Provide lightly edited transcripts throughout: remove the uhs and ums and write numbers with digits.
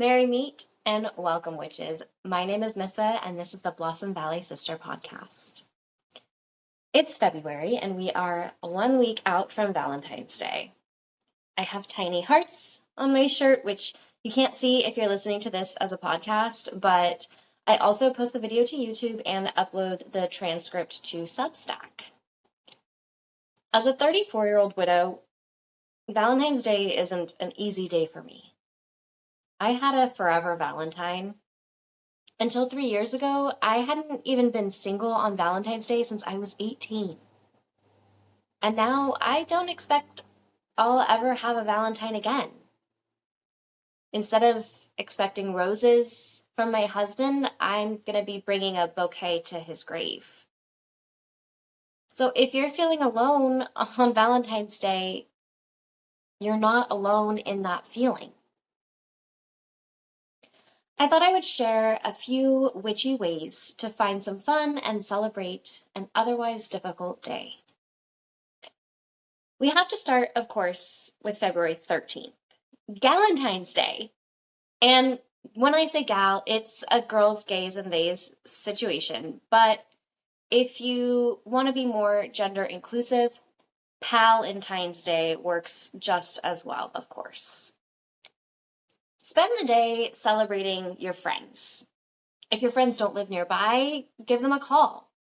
Merry meet and welcome, witches. My name is Nissa, and this is the Blossom Valley Sister podcast. It's February, and we are 1 week out from Valentine's Day. I have tiny hearts on my shirt, which you can't see if you're listening to this as a podcast, but I also post the video to YouTube and upload the transcript to Substack. As a 34-year-old widow, Valentine's Day isn't an easy day for me. I had a forever Valentine. Until 3 years ago, I hadn't even been single on Valentine's Day since I was 18. And now I don't expect I'll ever have a Valentine again. Instead of expecting roses from my husband, I'm going to be bringing a bouquet to his grave. So if you're feeling alone on Valentine's Day, you're not alone in that feeling. I thought I would share a few witchy ways to find some fun and celebrate an otherwise difficult day. We have to start, of course, with February 13th, Galentine's Day. And when I say gal, it's a girls, gays, and theys situation. But if you want to be more gender inclusive, Palentine's Day works just as well, of course. Spend the day celebrating your friends. If your friends don't live nearby, give them a call.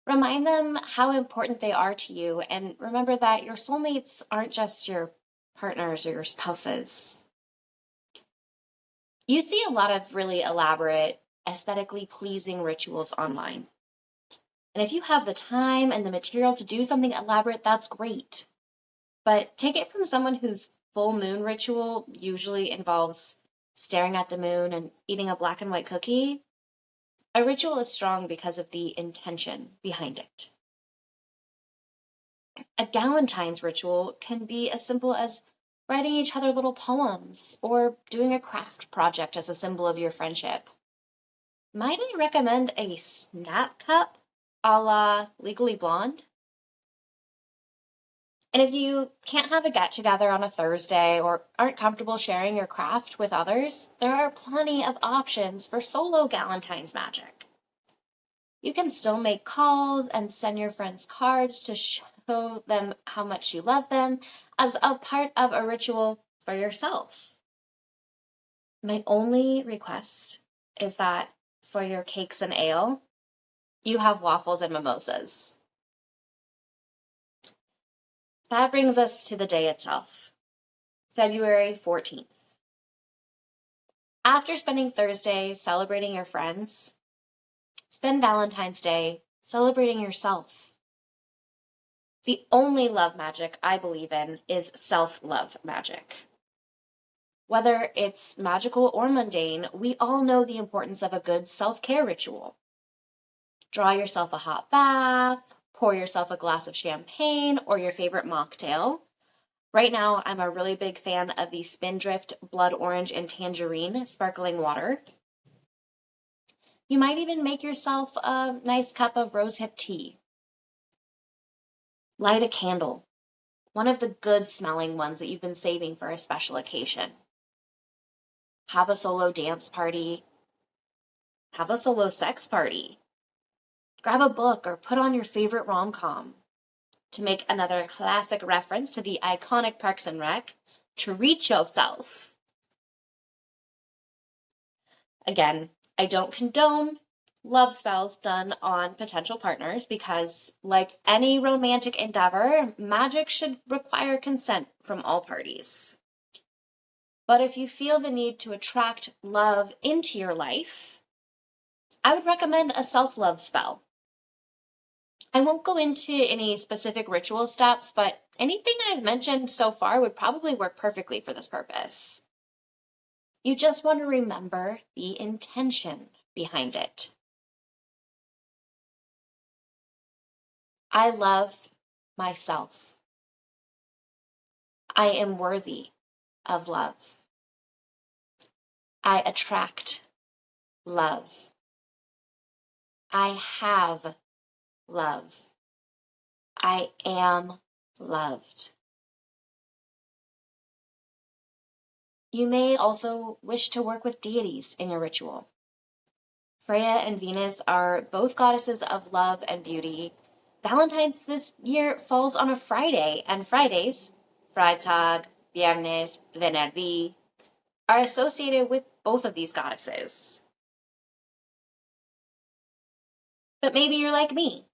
Remind them how important they are to you, and remember that your soulmates aren't just your partners or your spouses. You see a lot of really elaborate, aesthetically pleasing rituals online. And if you have the time and the material to do something elaborate, that's great. But take it from someone whose full moon ritual usually involves staring at the moon and eating a black and white cookie. A ritual is strong because of the intention behind it. A Galentine's ritual can be as simple as writing each other little poems or doing a craft project as a symbol of your friendship. Might I recommend a snap cup a la Legally Blonde? And if you can't have a get-together on a Thursday or aren't comfortable sharing your craft with others, there are plenty of options for solo Galentine's magic. You can still make calls and send your friends cards to show them how much you love them as a part of a ritual for yourself. My only request is that for your cakes and ale, you have waffles and mimosas. That brings us to the day itself, February 14th. After spending Thursday celebrating your friends, spend Valentine's Day celebrating yourself. The only love magic I believe in is self-love magic. Whether it's magical or mundane, we all know the importance of a good self-care ritual. Draw yourself a hot bath, pour yourself a glass of champagne or your favorite mocktail. Right now, I'm a really big fan of the Spindrift Blood Orange and Tangerine sparkling water. You might even make yourself a nice cup of rosehip tea. Light a candle, one of the good smelling ones that you've been saving for a special occasion. Have a solo dance party. Have a solo sex party. Grab a book or put on your favorite rom-com. To make another classic reference to the iconic Parks and Rec, treat yourself. Again, I don't condone love spells done on potential partners because, like any romantic endeavor, magic should require consent from all parties. But if you feel the need to attract love into your life, I would recommend a self-love spell. I won't go into any specific ritual steps, but anything I've mentioned so far would probably work perfectly for this purpose. You just want to remember the intention behind it. I love myself. I am worthy of love. I attract love. I have love. I am loved. You may also wish to work with deities in your ritual. Freya and Venus are both goddesses of love and beauty. Valentine's this year falls on a Friday, and Fridays, Freitag, Viernes, Venervi, are associated with both of these goddesses. But maybe you're like me.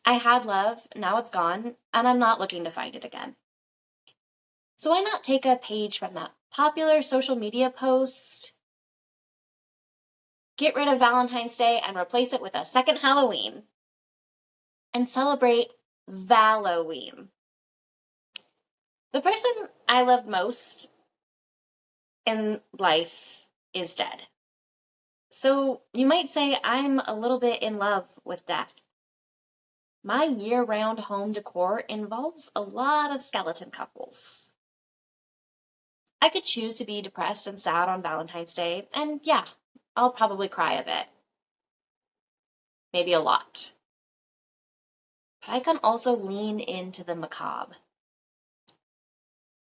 I had love, now it's gone, and I'm not looking to find it again. So why not take a page from that popular social media post, get rid of Valentine's Day and replace it with a second Halloween, and celebrate Valoween. The person I love most in life is dead. So you might say I'm a little bit in love with death. My year-round home decor involves a lot of skeleton couples. I could choose to be depressed and sad on Valentine's Day, and yeah, I'll probably cry a bit. Maybe a lot. But I can also lean into the macabre.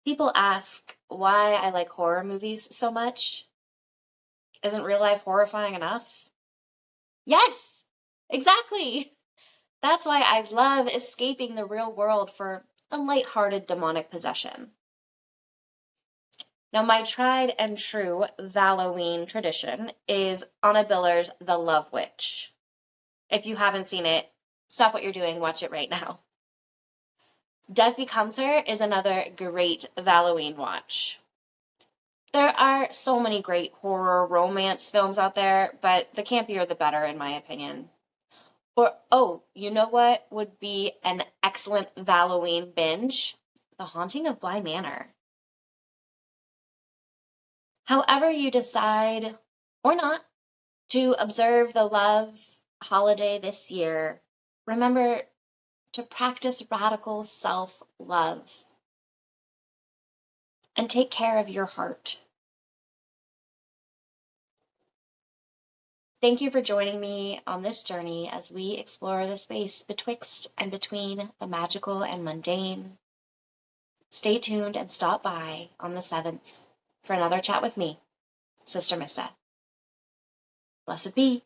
People ask why I like horror movies so much. Isn't real life horrifying enough? Yes, exactly. That's why I love escaping the real world for a lighthearted demonic possession. Now, my tried and true Halloween tradition is Anna Biller's The Love Witch. If you haven't seen it, stop what you're doing, watch it right now. Death Becomes Her is another great Halloween watch. There are so many great horror romance films out there, but the campier the better, in my opinion. Or, oh, you know what would be an excellent Halloween binge? The Haunting of Bly Manor. However you decide, or not, to observe the love holiday this year, remember to practice radical self-love and take care of your heart. Thank you for joining me on this journey as we explore the space betwixt and between the magical and mundane. Stay tuned and stop by on the 7th for another chat with me, Sister Missa. Blessed be.